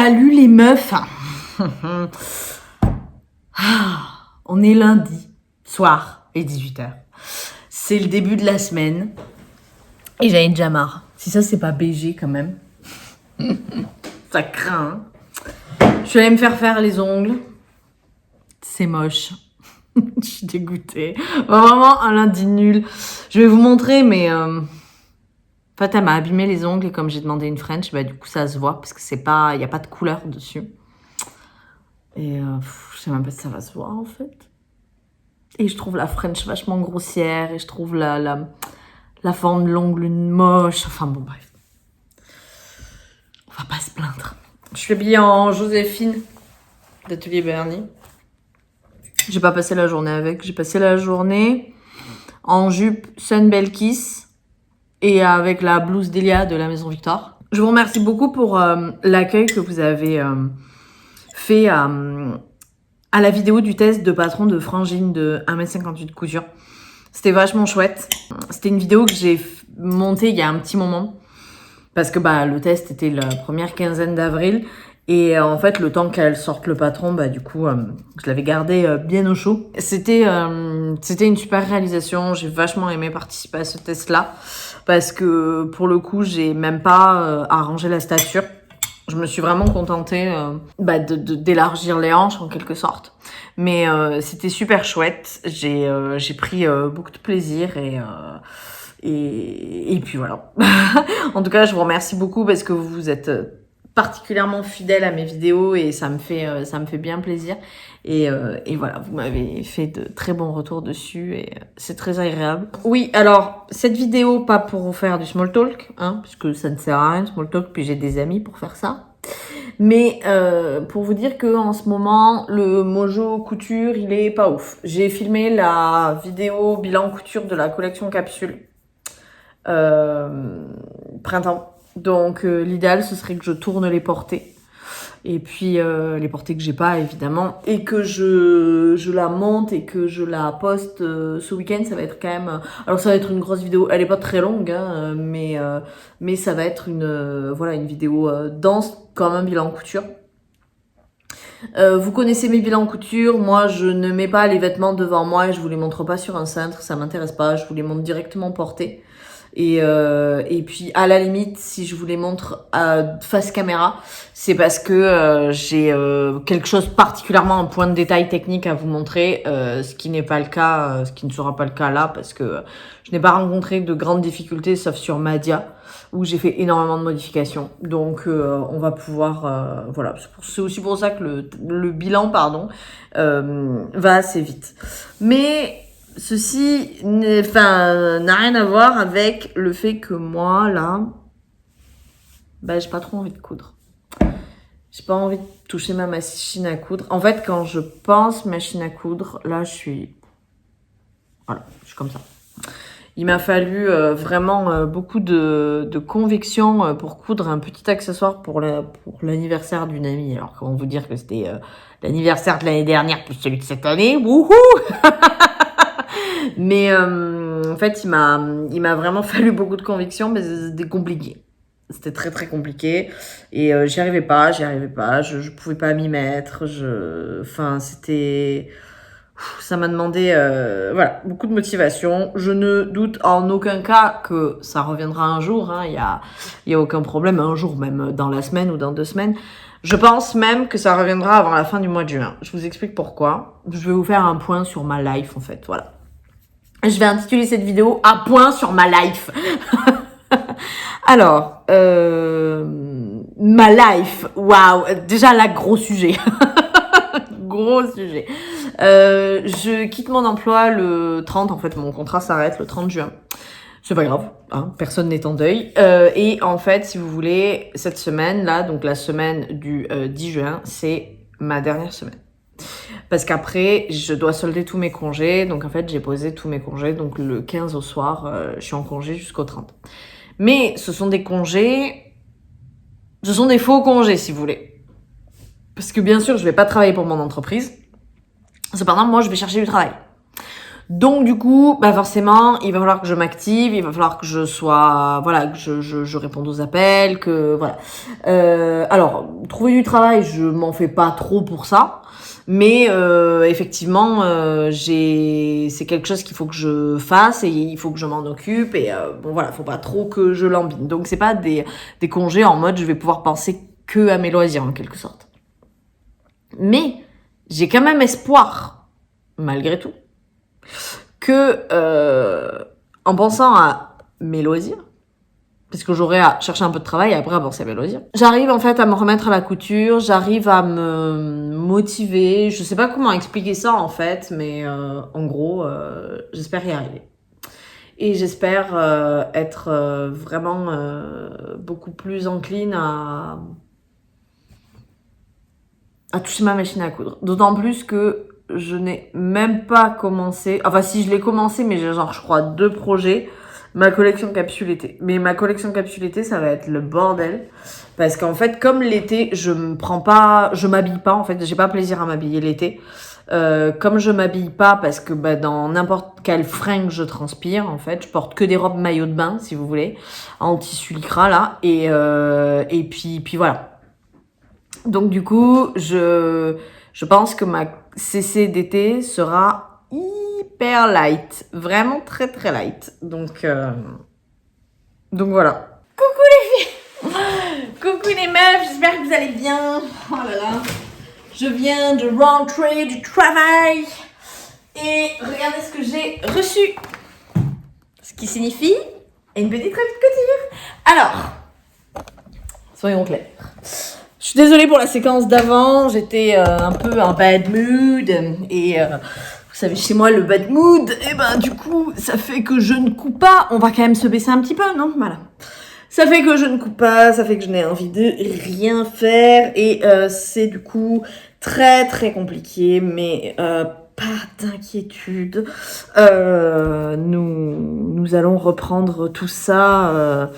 Salut les meufs. On est lundi soir et 18h. C'est le début de la semaine et j'en ai déjà marre. Si ça c'est pas BG quand même. Ça craint. Je suis allée me faire les ongles. C'est moche. Je suis dégoûtée. Vraiment un lundi nul. Je vais vous montrer mais en fait, elle m'a abîmé les ongles et comme j'ai demandé une French, bah, du coup, ça se voit parce que c'est pas, il n'y a pas de couleur dessus. Et je sais même pas si ça va se voir en fait. Et je trouve la French vachement grossière et je trouve la forme de l'ongle moche. Enfin bon, bref. On va pas se plaindre. Je suis habillée en Joséphine d'Atelier Bernie. J'ai pas passé la journée avec. J'ai passé la journée en jupe Sunbelt Kiss. Et avec la blouse d'Elia de la Maison Victor. Je vous remercie beaucoup pour l'accueil que vous avez fait à la vidéo du test de patron de frangine de 1m58 de couture. C'était vachement chouette. C'était une vidéo que j'ai montée il y a un petit moment. Parce que bah, le test était la première quinzaine d'avril. Et en fait, le temps qu'elle sorte le patron, bah du coup, je l'avais gardé bien au chaud. C'était une super réalisation. J'ai vachement aimé participer à ce test-là. Parce que pour le coup, j'ai même pas arrangé la stature. Je me suis vraiment contentée d'élargir les hanches en quelque sorte. Mais c'était super chouette. J'ai pris beaucoup de plaisir et puis voilà. En tout cas, je vous remercie beaucoup parce que vous êtes particulièrement fidèle à mes vidéos et ça me fait bien plaisir et voilà, vous m'avez fait de très bons retours dessus et c'est très agréable. Oui, alors cette vidéo pas pour vous faire du small talk puisque ça ne sert à rien le small talk, puis j'ai des amis pour faire ça, mais pour vous dire que en ce moment le Mojo couture il est pas ouf. J'ai filmé la vidéo bilan couture de la collection capsule printemps. Donc l'idéal ce serait que je tourne les portées et puis les portées que j'ai pas évidemment et que je la monte et que je la poste ce week-end. Ça va être quand même alors ça va être une grosse vidéo, elle est pas très longue mais ça va être une vidéo dense comme un bilan couture. Vous connaissez mes bilans couture, moi je ne mets pas les vêtements devant moi et je vous les montre pas sur un cintre, ça m'intéresse pas, je vous les montre directement portés. Et puis à la limite, si je vous les montre face caméra, c'est parce que j'ai quelque chose particulièrement, un point de détail technique à vous montrer, ce qui n'est pas le cas, ce qui ne sera pas le cas là, parce que je n'ai pas rencontré de grandes difficultés, sauf sur Madia, où j'ai fait énormément de modifications. Donc on va pouvoir, voilà, c'est aussi pour ça que le bilan, va assez vite. Mais ceci n'a rien à voir avec le fait que moi, là, j'ai pas trop envie de coudre. J'ai pas envie de toucher ma machine à coudre. En fait, quand je pense machine à coudre, là, je suis comme ça. Il m'a fallu vraiment beaucoup de conviction pour coudre un petit accessoire pour l'anniversaire d'une amie. Alors, comment vous dire que c'était l'anniversaire de l'année dernière plus celui de cette année. Wouhou. Mais en fait, il m'a vraiment fallu beaucoup de conviction, mais c'était compliqué. C'était très très compliqué et j'y arrivais pas, je pouvais pas m'y mettre. Ça m'a demandé beaucoup de motivation. Je ne doute en aucun cas que ça reviendra un jour. Il y a aucun problème, un jour même dans la semaine ou dans 2 semaines. Je pense même que ça reviendra avant la fin du mois de juin. Je vous explique pourquoi. Je vais vous faire un point sur ma life en fait, voilà. Je vais intituler cette vidéo « Un point sur ma life ». Alors, ma life, waouh, déjà là, gros sujet. Gros sujet. Je quitte mon emploi le 30, en fait, mon contrat s'arrête le 30 juin. C'est pas grave, personne n'est en deuil. Et en fait, si vous voulez, cette semaine-là, donc la semaine du 10 juin, c'est ma dernière semaine. Parce qu'après, je dois solder tous mes congés. Donc, en fait, j'ai posé tous mes congés. Donc, le 15 au soir, je suis en congé jusqu'au 30. Mais ce sont des congés... Ce sont des faux congés, si vous voulez. Parce que, bien sûr, je vais pas travailler pour mon entreprise. Cependant, moi, je vais chercher du travail. Donc du coup, bah forcément, il va falloir que je m'active, il va falloir que je sois, voilà, que je réponde aux appels, que voilà. Alors, trouver du travail, je m'en fais pas trop pour ça, mais effectivement, c'est quelque chose qu'il faut que je fasse et il faut que je m'en occupe et bon voilà, faut pas trop que je lambine. Donc c'est pas des congés en mode je vais pouvoir penser que à mes loisirs en quelque sorte. Mais j'ai quand même espoir, malgré tout, que en pensant à mes loisirs, parce que j'aurai à chercher un peu de travail et après à penser à mes loisirs, j'arrive en fait à me remettre à la couture, j'arrive à me motiver, je sais pas comment expliquer ça en fait, mais en gros, j'espère y arriver. Et j'espère être vraiment beaucoup plus encline à toucher ma machine à coudre. D'autant plus que je n'ai même pas commencé. Enfin, si je l'ai commencé, mais j'ai genre, je crois, 2 projets. Ma collection capsule été. Mais ma collection capsule été, ça va être le bordel. Parce qu'en fait, comme l'été, je m'habille pas, en fait. J'ai pas plaisir à m'habiller l'été. Comme je m'habille pas, parce que bah, dans n'importe quelle fringue, je transpire, en fait. Je porte que des robes maillot de bain, si vous voulez. En tissu lycra, là. Et puis voilà. Donc du coup, je pense que ma CC d'été sera hyper light, vraiment très très light. Donc voilà. Coucou les filles, coucou les meufs, j'espère que vous allez bien. Oh là là, je viens de rentrer du travail et regardez ce que j'ai reçu. Ce qui signifie une petite revue de couture. Alors, soyons clairs. Je suis désolée pour la séquence d'avant, j'étais un peu en bad mood et vous savez chez moi le bad mood, et ben du coup ça fait que je ne coupe pas, on va quand même se baisser un petit peu, non? Voilà. Ça fait que je ne coupe pas, ça fait que je n'ai envie de rien faire et c'est du coup très très compliqué, mais pas d'inquiétude. Nous allons reprendre tout ça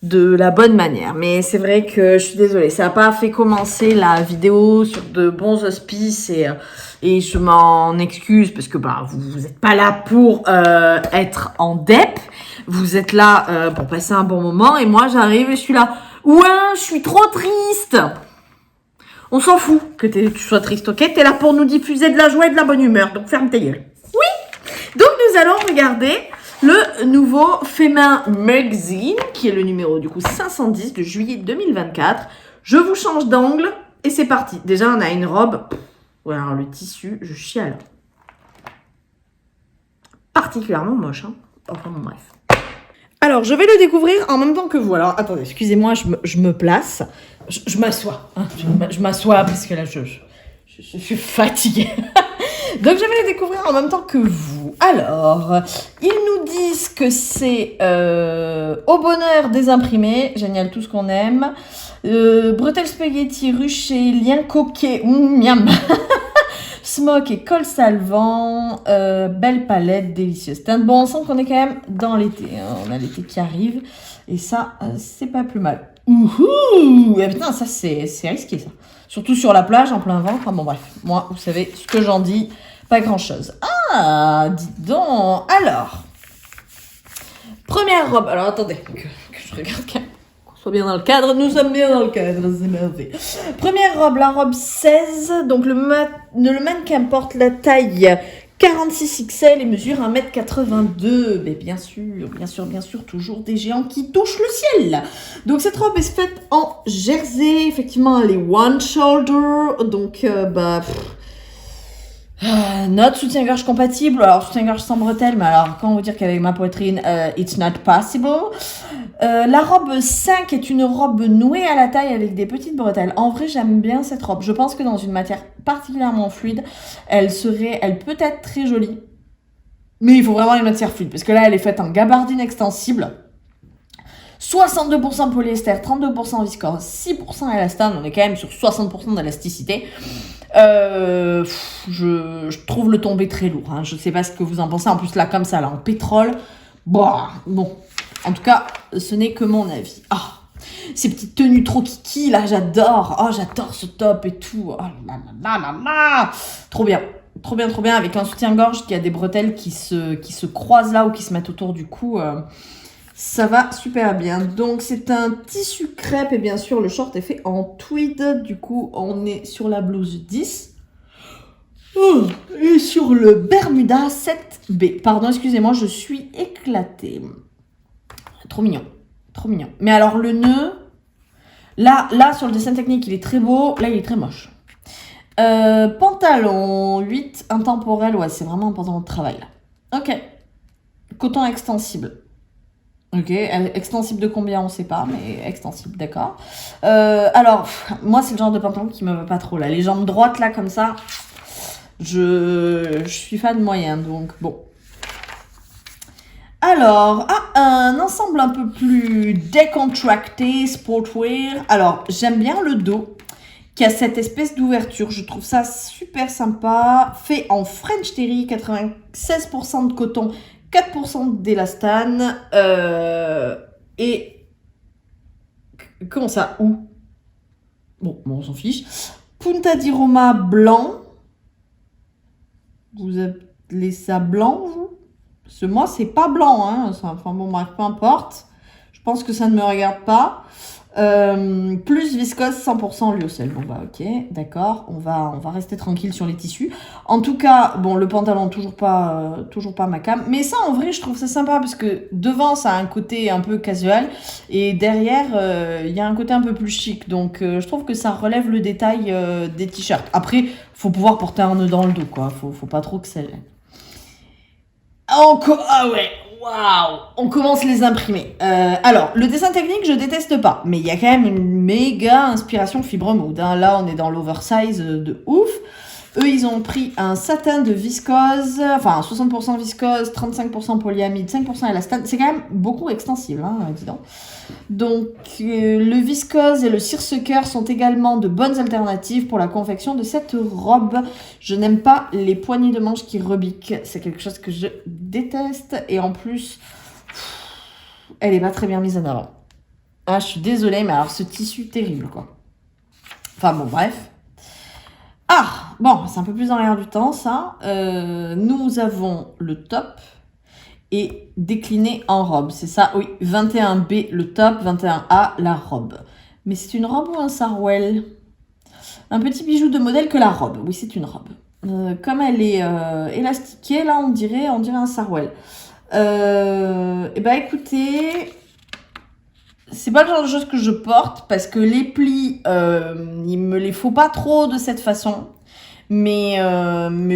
de la bonne manière. Mais c'est vrai que je suis désolée, ça n'a pas fait commencer la vidéo sur de bons auspices et je m'en excuse parce que bah, vous n'êtes pas là pour être en dep, vous êtes là pour passer un bon moment et moi j'arrive et je suis là, ouais, je suis trop triste. On s'en fout que tu sois triste, ok? T'es là pour nous diffuser de la joie et de la bonne humeur, donc ferme ta gueule. Oui. Donc nous allons regarder le nouveau Femmin Magazine, qui est le numéro du coup 510 de juillet 2024. Je vous change d'angle et c'est parti. Déjà, on a une robe. Ouais, alors le tissu, je chiale. Particulièrement moche, hein. Enfin bon, bref. Alors, je vais le découvrir en même temps que vous. Alors, attendez, excusez-moi, je me place. Je m'assois. Hein. Je m'assois parce que là, je suis fatiguée. Donc, je vais le découvrir en même temps que vous. Alors, ils nous disent que c'est au bonheur des imprimés. Génial, tout ce qu'on aime. Bretelles spaghetti, rucher, lien coquet, miam. Smoke et col salvant, belle palette, délicieuse teinte. Bon, on sent qu'on est quand même dans l'été. Hein. On a l'été qui arrive. Et ça, c'est pas plus mal. Ouhou! Et putain, ça, c'est risqué, ça. Surtout sur la plage, en plein vent. Enfin bon, bref. Moi, vous savez ce que j'en dis. Pas grand-chose. Ah, dites donc. Alors, première robe. Alors, attendez, que je regarde quand même. Qu'on soit bien dans le cadre. Nous sommes bien dans le cadre, c'est merveilleux. Première robe, la robe 16. Donc, le mannequin porte la taille 46 XL et mesure 1m82. Mais bien sûr, toujours des géants qui touchent le ciel. Donc, cette robe est faite en jersey. Effectivement, elle est one shoulder. Donc, notre soutien-gorge compatible, alors soutien-gorge sans bretelles, mais alors quand on vous dire qu'avec ma poitrine, it's not possible. La robe 5 est une robe nouée à la taille avec des petites bretelles. En vrai, j'aime bien cette robe. Je pense que dans une matière particulièrement fluide, elle peut être très jolie. Mais il faut vraiment une matière fluide, parce que là, elle est faite en gabardine extensible. 62% polyester, 32% viscose, 6% élastane, on est quand même sur 60% d'élasticité. Je trouve le tombé très lourd. Hein. Je sais pas ce que vous en pensez. En plus, là, comme ça, là, en pétrole. Bon. En tout cas, ce n'est que mon avis. Ah, ces petites tenues trop kiki, là, j'adore. Oh, j'adore ce top et tout. Oh là là là là là. Trop bien. Trop bien, trop bien. Avec un soutien-gorge qui a des bretelles qui se croisent là ou qui se mettent autour du cou. Ça va super bien. Donc, c'est un tissu crêpe et bien sûr, le short est fait en tweed. Du coup, on est sur la blouse 10. Oh, et sur le Bermuda 7B. Pardon, excusez-moi, je suis éclatée. Trop mignon. Trop mignon. Mais alors, le nœud, là, sur le dessin technique, il est très beau. Là, il est très moche. Pantalon 8, intemporel. Ouais, c'est vraiment un pantalon de travail, là. Ok. Coton extensible. Ok, extensible de combien, on sait pas, mais extensible, d'accord. Alors, moi, c'est le genre de pantalon qui me va pas trop, là. Les jambes droites, là, comme ça, je suis fan moyen, donc bon. Alors, un ensemble un peu plus décontracté, sportwear. Alors, j'aime bien le dos, qui a cette espèce d'ouverture. Je trouve ça super sympa. Fait en French Terry, 96% de coton, 4% d'élastane. Et... Comment ça? Où? Bon, on s'en fiche. Punta di Roma blanc. Vous appelez ça blanc, vous? Parce que moi, c'est pas blanc, hein. Enfin bon, bref, peu importe. Je pense que ça ne me regarde pas. Plus viscose 100% lyocell. Bon bah ok, d'accord. On va rester tranquille sur les tissus. En tout cas, bon, le pantalon toujours pas ma cam. Mais ça, en vrai, je trouve ça sympa parce que devant, ça a un côté un peu casual et derrière, il y a un côté un peu plus chic. Donc, je trouve que ça relève le détail des t-shirts. Après, faut pouvoir porter un nœud dans le dos, quoi. Faut pas trop que ça. Encore, ah ouais, waouh, on commence les imprimés. Alors, le dessin technique, je déteste pas, mais il y a quand même une méga inspiration fibre mood. Hein. Là, on est dans l'oversize de ouf. Eux, ils ont pris un satin de viscose, enfin 60% viscose, 35% polyamide, 5% élastane. C'est quand même beaucoup extensible, hein, dis donc. Donc, le viscose et le seersucker sont également de bonnes alternatives pour la confection de cette robe. Je n'aime pas les poignées de manches qui rebiquent. C'est quelque chose que je déteste. Et en plus, elle est pas très bien mise en avant. Ah, je suis désolée, mais alors ce tissu terrible, quoi. Enfin bon, bref. Ah, bon, c'est un peu plus dans l'air du temps, ça. Nous avons le top et décliné en robe. C'est ça, oui. 21B le top, 21A la robe. Mais c'est une robe ou un sarouel? Un petit bijou de modèle que la robe. Oui, c'est une robe. Comme elle est élastiquée, là, on dirait un sarouel. Et bah écoutez, c'est pas le genre de choses que je porte parce que les plis, il me les faut pas trop de cette façon. Mais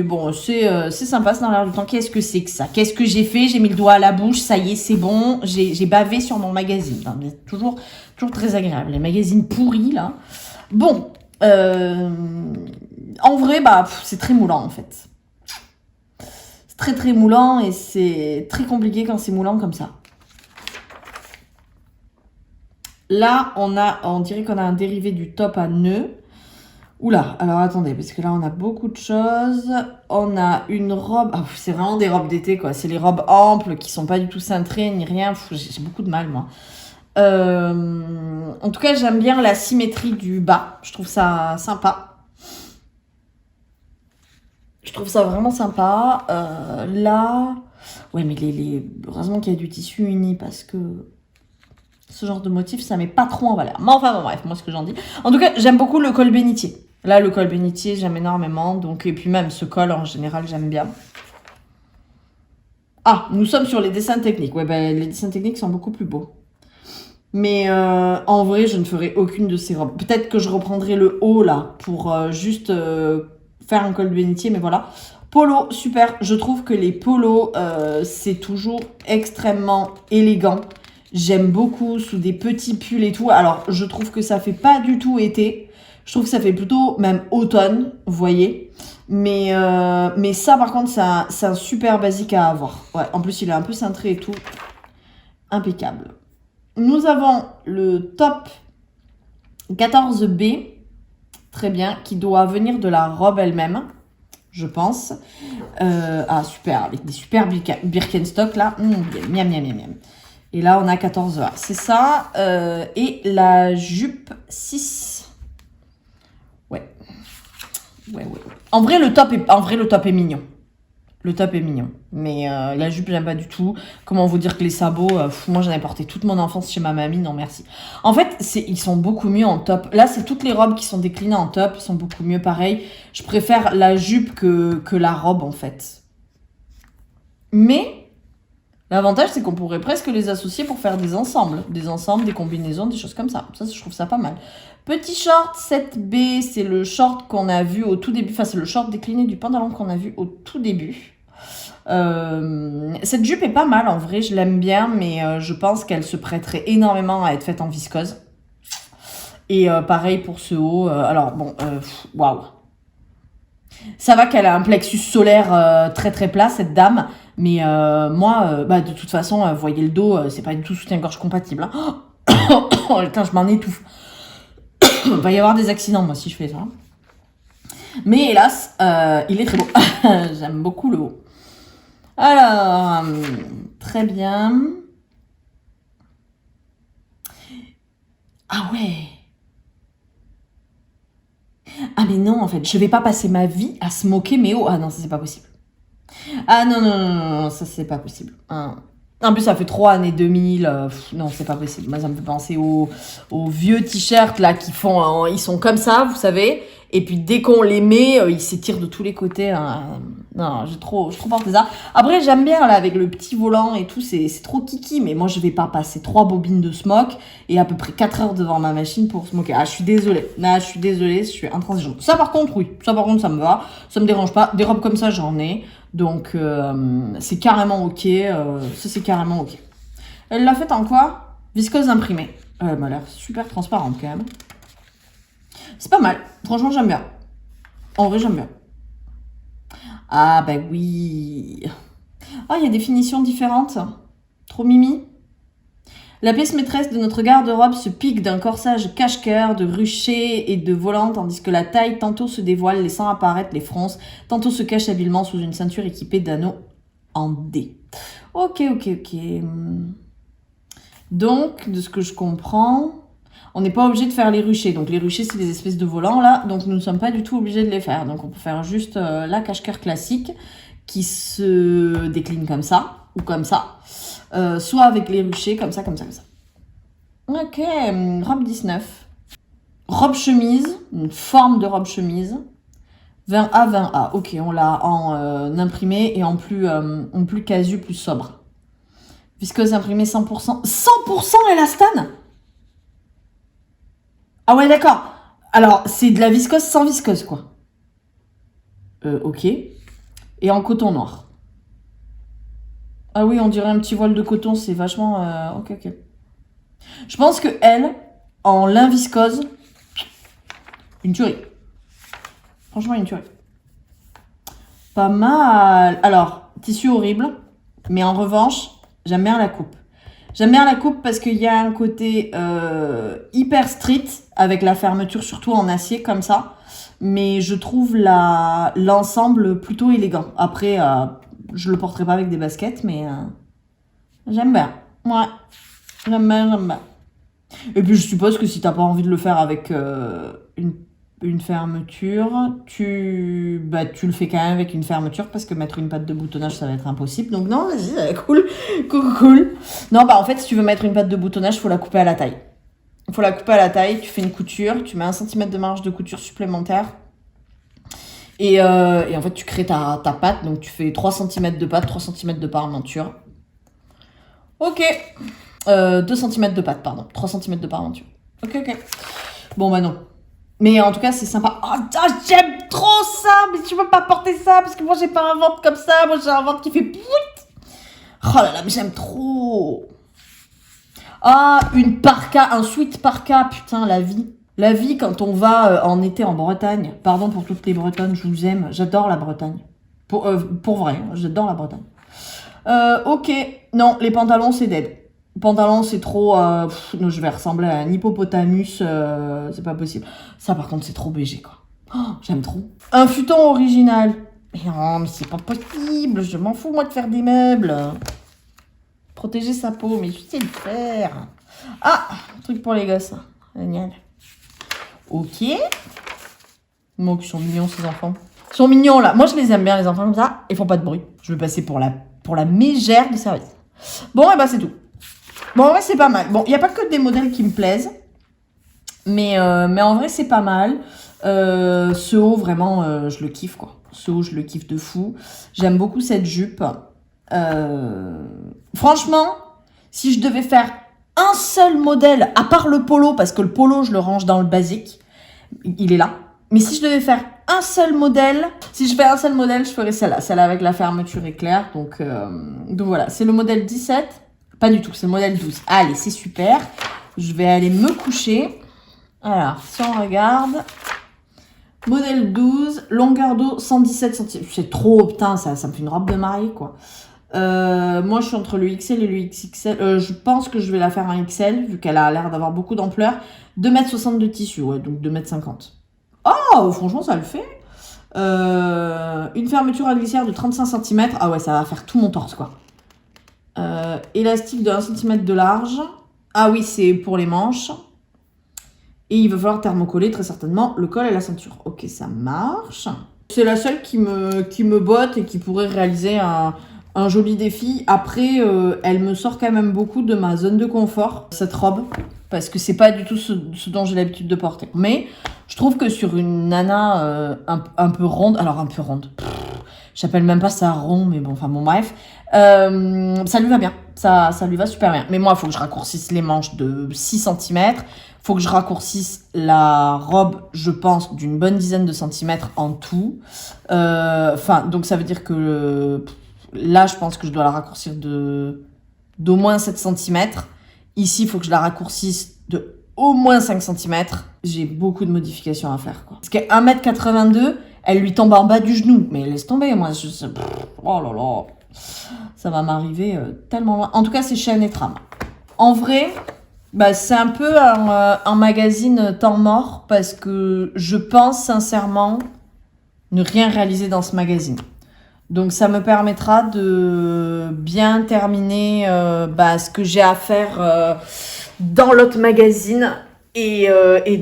bon, c'est sympa, c'est dans l'air du temps. Qu'est-ce que c'est que ça? Qu'est-ce que j'ai fait? J'ai mis le doigt à la bouche, ça y est, c'est bon. J'ai bavé sur mon magazine. Enfin, toujours très agréable. Les magazines pourris, là. Bon, en vrai, bah, c'est très moulant, en fait. C'est très, très moulant et c'est très compliqué quand c'est moulant comme ça. Là, on dirait qu'on a un dérivé du top à nœud. Oula, alors attendez, parce que là, on a beaucoup de choses. On a une robe... Ah, c'est vraiment des robes d'été, quoi. C'est les robes amples qui sont pas du tout cintrées ni rien. J'ai beaucoup de mal, moi. En tout cas, j'aime bien la symétrie du bas. Je trouve ça sympa. Je trouve ça vraiment sympa. Là... Ouais, mais heureusement qu'il y a du tissu uni, parce que... Ce genre de motif, ça met pas trop en valeur. Mais enfin, bon, bref, moi, ce que j'en dis. En tout cas, j'aime beaucoup le col bénitier. Là, le col bénitier, j'aime énormément. Donc, et puis même, ce col, en général, j'aime bien. Ah, nous sommes sur les dessins techniques. Ouais, ben, les dessins techniques sont beaucoup plus beaux. Mais en vrai, je ne ferai aucune de ces robes. Peut-être que je reprendrai le haut, là, pour juste faire un col bénitier, mais voilà. Polo, super. Je trouve que les polos, c'est toujours extrêmement élégant. J'aime beaucoup sous des petits pulls et tout. Alors, je trouve que ça fait pas du tout été. Je trouve que ça fait plutôt même automne, vous voyez. Mais ça, par contre, c'est un super basique à avoir. Ouais, en plus, il est un peu cintré et tout. Impeccable. Nous avons le top 14B. Très bien. Qui doit venir de la robe elle-même, je pense. Ah, super. Avec des super Birkenstock, là. Miam, miam, miam, miam. Et là, on a 14A. C'est ça. Et la jupe 6. Ouais. Ouais. En vrai, le top est mignon. Le top est mignon. Mais la jupe, j'aime pas du tout. Comment vous dire que les sabots, moi j'en ai porté toute mon enfance chez ma mamie, non merci. En fait, ils sont beaucoup mieux en top. Là, c'est toutes les robes qui sont déclinées en top, ils sont beaucoup mieux pareil. Je préfère la jupe que la robe en fait. Mais l'avantage, c'est qu'on pourrait presque les associer pour faire des ensembles, des combinaisons, des choses comme ça. Ça, je trouve ça pas mal. Petit short 7B, c'est le short qu'on a vu au tout début. Enfin, c'est le short décliné du pantalon qu'on a vu au tout début. Cette jupe est pas mal en vrai, je l'aime bien, mais je pense qu'elle se prêterait énormément à être faite en viscose. Et pareil pour ce haut. Alors bon, waouh. Ça va qu'elle a un plexus solaire très très plat, cette dame. Mais moi, de toute façon, vous voyez le dos, c'est pas du tout soutien-gorge compatible. Hein. Oh putain, je m'en étouffe. Il va y avoir des accidents, moi, si je fais ça. Mais hélas, il est très beau. J'aime beaucoup le haut. Alors, très bien. Ah ouais. Ah mais non, en fait, je vais pas passer ma vie à se moquer mes hauts. Ah non, ça c'est pas possible. Ah non, ça c'est pas possible. Hein. En plus, ça fait 3 années 2000. Non, c'est pas possible. Moi, ça me fait penser aux vieux t-shirts là qui font. Ils sont comme ça, vous savez. Et puis dès qu'on les met, ils s'étirent de tous les côtés. Hein. Non, j'ai trop porté ça. Après, j'aime bien là avec le petit volant et tout. C'est trop kiki. Mais moi, je vais pas passer 3 bobines de smock et à peu près 4 heures devant ma machine pour smoker. Ah, je suis désolée. Là, je suis intransigeante. Ça, par contre, oui. Ça, par contre, ça me va. Ça me dérange pas. Des robes comme ça, j'en ai. Donc, c'est carrément ok. Ça, c'est carrément ok. Elle l'a faite en quoi? Viscose imprimée. Elle m'a l'air super transparente quand même. C'est pas mal. Franchement, j'aime bien. En vrai, j'aime bien. Ah, bah oui. Ah, il y a des finitions différentes. Trop mimi. La pièce maîtresse de notre garde-robe se pique d'un corsage cache-cœur, de ruchers et de volants, tandis que la taille tantôt se dévoile, laissant apparaître les fronces, tantôt se cache habilement sous une ceinture équipée d'anneaux en D. Ok. Donc, de ce que je comprends, on n'est pas obligé de faire les ruchers. Donc, les ruchers, c'est des espèces de volants, là. Donc, nous ne sommes pas du tout obligés de les faire. Donc, on peut faire juste la cache-cœur classique qui se décline comme ça, ou comme ça. Soit avec les ruchers, comme ça. Ok, robe 19. Robe chemise, une forme de robe chemise. 20A, 20A. Ok, on l'a en imprimé et en plus casu, plus sobre. Viscose imprimée 100%. 100% élastane? Ah ouais, d'accord. Alors, c'est de la viscose sans viscose, quoi. Ok. Et en coton noir. Ah oui, on dirait un petit voile de coton, c'est vachement... Ok. Je pense que elle, en lin viscose, une tuerie. Franchement, une tuerie. Pas mal. Alors, tissu horrible, mais en revanche, j'aime bien la coupe. J'aime bien la coupe parce qu'il y a un côté hyper street, avec la fermeture surtout en acier, comme ça. Mais je trouve l'ensemble plutôt élégant. Après, je le porterai pas avec des baskets, mais j'aime bien. Ouais, j'aime bien. Et puis je suppose que si t'as pas envie de le faire avec une fermeture, tu le fais quand même avec une fermeture parce que mettre une patte de boutonnage ça va être impossible. Donc non, vas-y, cool. Non, en fait si tu veux mettre une patte de boutonnage, faut la couper à la taille. Tu fais une couture, tu mets 1 cm de marge de couture supplémentaire. Et en fait, tu crées ta patte. Donc, tu fais 3 cm de patte, 3 cm de parmenture. Ok. 2 cm de patte, pardon. 3 cm de parmenture. Ok. Bon, bah non. Mais en tout cas, c'est sympa. Oh, j'aime trop ça. Mais tu peux pas porter ça parce que moi, j'ai pas un ventre comme ça. Moi, j'ai un ventre qui fait pouit. Oh là là, mais j'aime trop. Ah, une parka, un sweat parka. Putain, la vie. La vie quand on va en été en Bretagne. Pardon pour toutes les Bretonnes, je vous aime. J'adore la Bretagne. Pour vrai, hein, j'adore la Bretagne. Ok, non, les pantalons c'est dead. Pantalon c'est trop... non, je vais ressembler à un hippopotamus, c'est pas possible. Ça par contre c'est trop BG quoi. Oh, j'aime trop. Un futon original. Non mais c'est pas possible, je m'en fous moi de faire des meubles. Protéger sa peau, mais je sais le faire. Ah, truc pour les gosses. Génial. Ok. Moi, qui sont mignons, ces enfants. Ils sont mignons, là. Moi, je les aime bien, les enfants comme ça. Ils font pas de bruit. Je vais passer pour la mégère du service. Bon, et bah, c'est tout. Bon, en vrai, c'est pas mal. Bon, il n'y a pas que des modèles qui me plaisent. Mais en vrai, c'est pas mal. Ce haut, vraiment, je le kiffe, quoi. Ce haut, je le kiffe de fou. J'aime beaucoup cette jupe. Franchement, si je devais faire un seul modèle, à part le polo, parce que le polo, je le range dans le basique, il est là. Mais si je devais faire un seul modèle, si je fais un seul modèle, je ferais celle-là avec la fermeture éclair. Donc voilà, c'est le modèle 17. Pas du tout, c'est le modèle 12. Allez, c'est super. Je vais aller me coucher. Alors, si on regarde, modèle 12, longueur d'eau 117 cm. C'est trop, putain, ça me fait une robe de mariée, quoi. Moi, je suis entre le XL et le XXL. Je pense que je vais la faire en XL, vu qu'elle a l'air d'avoir beaucoup d'ampleur. 2,60 m de tissu, ouais, donc 2,50 m. Oh, franchement, ça le fait. Une fermeture à glissière de 35 cm. Ah ouais, ça va faire tout mon torse, quoi. Élastique de 1 cm de large. Ah oui, c'est pour les manches. Et il va falloir thermocoller très certainement le col et la ceinture. Ok, ça marche. C'est la seule qui me botte et qui pourrait réaliser un joli défi. Après, elle me sort quand même beaucoup de ma zone de confort, cette robe. Parce que c'est pas du tout ce dont j'ai l'habitude de porter. Mais je trouve que sur une nana un peu ronde, alors un peu ronde, j'appelle même pas ça rond, mais bon, enfin bon, bref. Ça lui va bien, ça lui va super bien. Mais moi, il faut que je raccourcisse les manches de 6 cm. Faut que je raccourcisse la robe, je pense, d'une bonne dizaine de centimètres en tout. Donc ça veut dire que là, je pense que je dois la raccourcir d'au moins 7 cm. Ici, il faut que je la raccourcisse de au moins 5 cm. J'ai beaucoup de modifications à faire, quoi. Parce qu'à 1,82 m, elle lui tombe en bas du genou. Mais laisse tomber, moi, oh là là. Ça va m'arriver tellement loin. En tout cas, c'est chez Anne & Tram. En vrai, c'est un peu un magazine temps mort parce que je pense sincèrement ne rien réaliser dans ce magazine. Donc, ça me permettra de bien terminer ce que j'ai à faire dans l'autre magazine. Et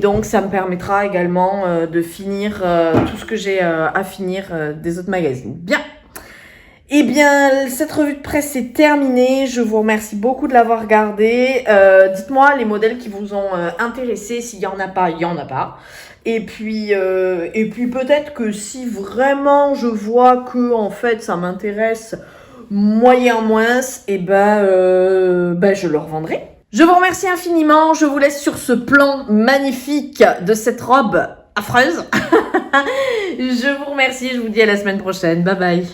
donc, ça me permettra également de finir tout ce que j'ai à finir des autres magazines. Bien. Eh bien, cette revue de presse est terminée. Je vous remercie beaucoup de l'avoir regardée. Dites-moi les modèles qui vous ont intéressé. S'il y en a pas, il y en a pas. Et puis peut-être que si vraiment je vois que en fait ça m'intéresse moyen moins, je le revendrai. Je vous remercie infiniment. Je vous laisse sur ce plan magnifique de cette robe affreuse. Je vous remercie. Je vous dis à la semaine prochaine. Bye bye.